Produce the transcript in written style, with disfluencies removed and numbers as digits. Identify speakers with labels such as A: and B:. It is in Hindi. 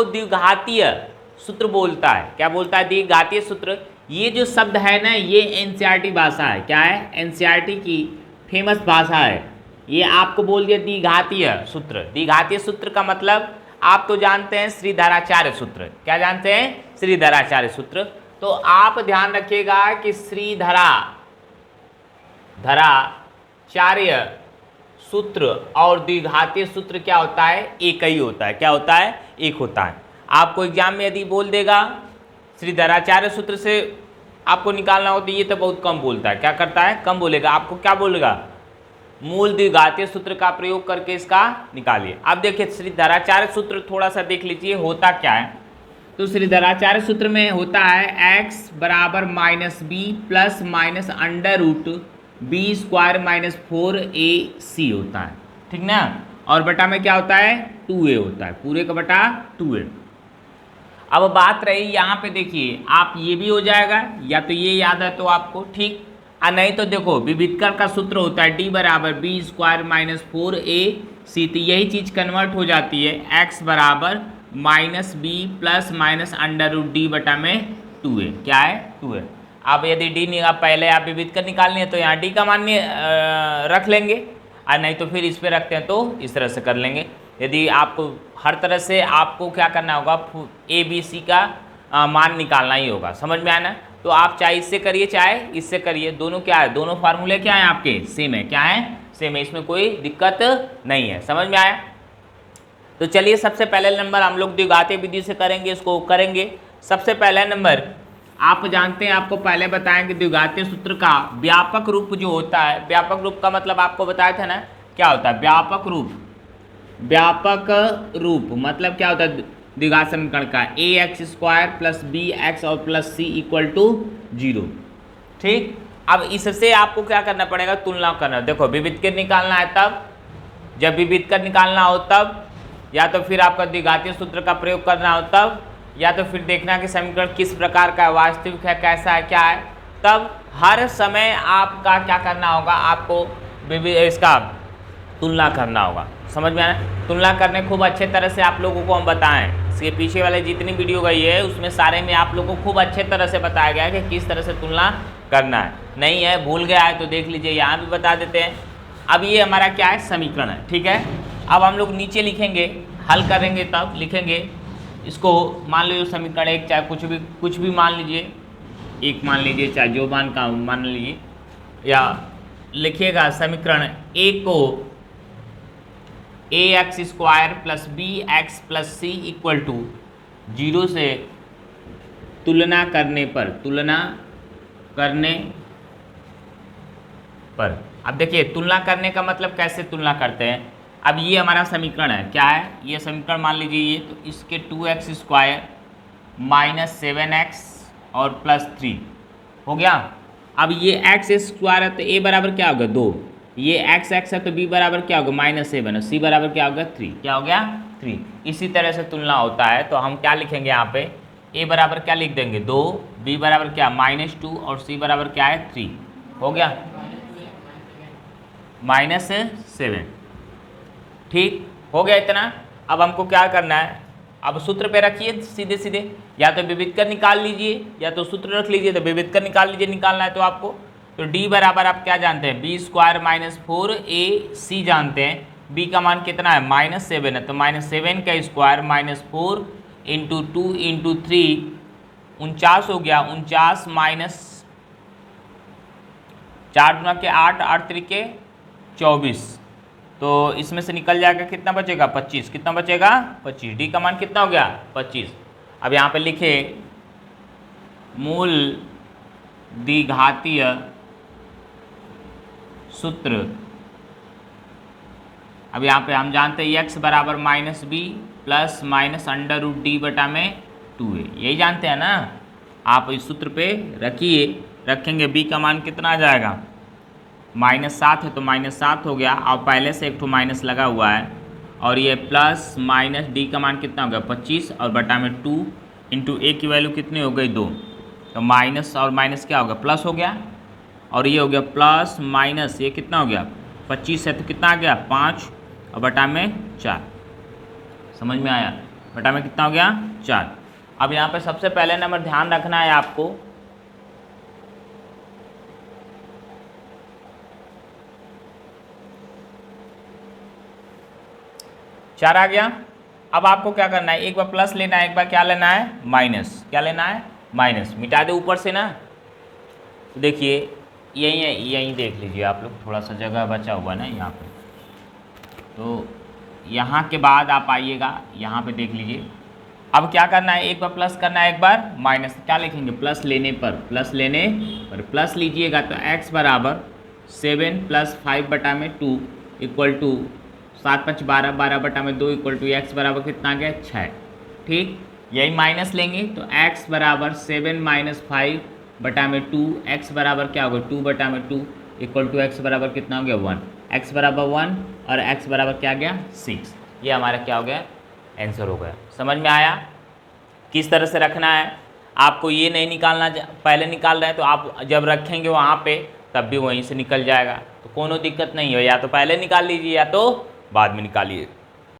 A: द्विघातीय सूत्र बोलता है। क्या बोलता है? द्विघातीय सूत्र। ये जो शब्द है ना, ये एनसीईआरटी भाषा है। क्या है? एनसीईआरटी की फेमस भाषा है। ये आपको बोल दिया द्विघातीय सूत्र। द्विघातीय सूत्र का मतलब आप तो जानते हैं श्रीधराचार्य सूत्र। क्या जानते हैं? श्रीधराचार्य सूत्र। तो आप ध्यान रखिएगा कि श्रीधराचार्य सूत्र और द्विघातीय सूत्र क्या होता है? एक ही होता है। क्या होता है? एक होता है। आपको एग्जाम में यदि बोल देगा श्रीधराचार्य सूत्र से आपको निकालना हो तो ये तो बहुत कम बोलता है। क्या करता है? कम बोलेगा। आपको क्या बोलेगा? मूल द्विघातीय सूत्र का प्रयोग करके इसका निकालिए। अब देखिए श्रीधराचार्य सूत्र थोड़ा सा देख लीजिए होता क्या है। तो श्रीधराचार्य सूत्र में होता है x बराबर minus B plus minus under root B square minus 4ac होता है। ठीक ना? और बटा में क्या होता है? 2a होता है। पूरे का बटा 2a। अब बात रही यहाँ पे, देखिए आप ये भी हो जाएगा, या तो ये याद है तो आपको ठीक, और नहीं तो देखो विविधकर का सूत्र होता है d बराबर बी स्क्वायर माइनस 4ac। तो यही चीज़ कन्वर्ट हो जाती है x बराबर minus B plus minus under root D बटा में 2a। क्या है? 2a। अब यदि डी निकाल पहले आप विविधकर निकालनी है तो यहाँ डी का मान रख लेंगे, और नहीं तो फिर इस पे रखते हैं तो इस तरह से कर लेंगे। यदि आपको हर तरह से आपको क्या करना होगा, ए बी सी का मान निकालना ही होगा। समझ में आया ना? तो आप चाहे इससे करिए चाहे इससे करिए, दोनों क्या है? दोनों फार्मूले क्या है आपके? सेम है। क्या है? सेम है। इसमें कोई दिक्कत नहीं है। समझ में आया? तो चलिए सबसे पहले नंबर हम लोग द्विघातीय विधि से करेंगे, इसको करेंगे। सबसे पहला नंबर आप जानते हैं, आपको पहले बताएं कि द्विघातीय सूत्र का व्यापक रूप जो होता है, व्यापक रूप का मतलब आपको बताया था ना क्या होता है? व्यापक रूप। व्यापक रूप मतलब क्या होता है? द्विघात समीकरण का ax square plus B X और प्लस सी इक्वल टू 0। ठीक। अब इससे आपको क्या करना पड़ेगा? तुलना करना। देखो विविधकर निकालना है तब, जब विविधकर निकालना हो तब, या तो फिर आपका द्विघातीय सूत्र का प्रयोग करना हो तब, या तो फिर देखना कि समीकरण किस प्रकार का है, वास्तविक है, कैसा है, क्या है। तब हर समय आपका क्या करना होगा? आपको इसका तुलना करना होगा। समझ में आया? तुलना करने खूब अच्छे तरह से आप लोगों को हम बताएं। इसके पीछे वाले जितनी वीडियो गई है उसमें सारे में आप लोगों को खूब अच्छे तरह से बताया गया है कि किस तरह से तुलना करना है। नहीं है, भूल गया है तो देख लीजिए, यहाँ भी बता देते हैं। अब ये हमारा क्या है? समीकरण है। ठीक है। अब हम लोग नीचे लिखेंगे, हल करेंगे तब लिखेंगे इसको। मान लीजिए समीकरण एक, चाहे कुछ भी मान लीजिए, एक मान लीजिए, चाहे जो मान का मान लीजिए, या लिखिएगा समीकरण एक को ax square plus B X plus C equal to 0 से तुलना करने पर। अब देखिए तुलना करने का मतलब कैसे तुलना करते हैं। अब ये हमारा समीकरण है। क्या है? ये समीकरण मान लीजिए ये, तो इसके 2x स्क्वायर माइनस 7x और प्लस 3 हो गया। अब ये x स्क्वायर है तो a बराबर क्या होगा? 2। ये x है तो b बराबर क्या होगा? -7 और c बराबर क्या होगा? 3। क्या हो गया? 3। इसी तरह से तुलना होता है। तो हम क्या लिखेंगे यहाँ पे? a बराबर क्या लिख देंगे? 2, b बराबर क्या? -2 और c बराबर क्या है? 3। हो गया? -7। ठीक हो गया इतना। अब हमको क्या करना है? अब सूत्र पे रखिए सीधे सीधे, या तो विविधकर निकाल लीजिए या तो सूत्र रख लीजिए। तो विविधकर निकाल लीजिए, निकालना है तो आपको। तो d बराबर आप क्या जानते हैं? बी स्क्वायर माइनस 4ac जानते हैं। b का मान कितना है? -7 है। तो -7 का स्क्वायर माइनस 4 इंटू 2 इंटू 3 49 हो गया। 49 माइनस 4 गुना के 8, 8 त्रिके 24। तो इसमें से निकल जाएगा कितना बचेगा? 25। कितना बचेगा? 25। डी का मान कितना हो गया? 25। अब यहाँ पे लिखे मूल द्विघातीय सूत्र। अब यहाँ पे हम जानते हैं x बराबर minus B plus minus under root D बटा में 2a। यही जानते हैं ना? आप इस सूत्र पे रखिए, रखेंगे b का मान कितना आ जाएगा? -7 है तो -7 हो गया, और पहले से एक ठो माइनस लगा हुआ है, और ये प्लस माइनस डी का मान कितना हो गया? 25 और बटा में 2 इंटू ए की वैल्यू कितनी हो गई? 2। तो माइनस और माइनस क्या हो गया? प्लस हो गया, और ये हो गया प्लस माइनस, ये कितना हो गया? 25 है तो कितना आ गया? 5 और बटा में 4। समझ में आया? बटा में कितना हो गया 4। अब यहाँ पे सबसे पहले नंबर ध्यान रखना है आपको, चार आ गया। अब आपको क्या करना है, एक बार प्लस लेना है, एक बार क्या लेना है माइनस, क्या लेना है माइनस। मिटा दे ऊपर से ना, तो देखिए यहीं है, यहीं देख लीजिए आप लोग, थोड़ा सा जगह बचा हुआ ना यहाँ पे, तो यहाँ के बाद आप आइएगा यहाँ पे देख लीजिए। अब क्या करना है, एक बार प्लस करना है, एक बार माइनस। क्या लिखेंगे, प्लस लेने पर, प्लस लेने पर प्लस लीजिएगा तो x बराबर 7 + 5 बटा में 2 इक्वल टू 7 × 5 = 12, 12 बटा में 2 इक्वल टू x बराबर कितना आ गया 6। ठीक, यही माइनस लेंगे तो x बराबर 7 - 5 बटा में 2, x बराबर क्या होगा 2 बटा में 2 इक्वल टू x बराबर कितना हो गया 1, x बराबर 1 और x बराबर क्या गया 6। ये हमारा क्या हो गया आंसर हो गया। समझ में आया किस तरह से रखना है। आपको ये नहीं निकालना, पहले निकाल रहे हैं तो आप जब रखेंगे वहाँ पे तब भी वहीं से निकल जाएगा, तो कोनो दिक्कत नहीं हो, या तो पहले निकाल लीजिए या तो बाद में निकालिए।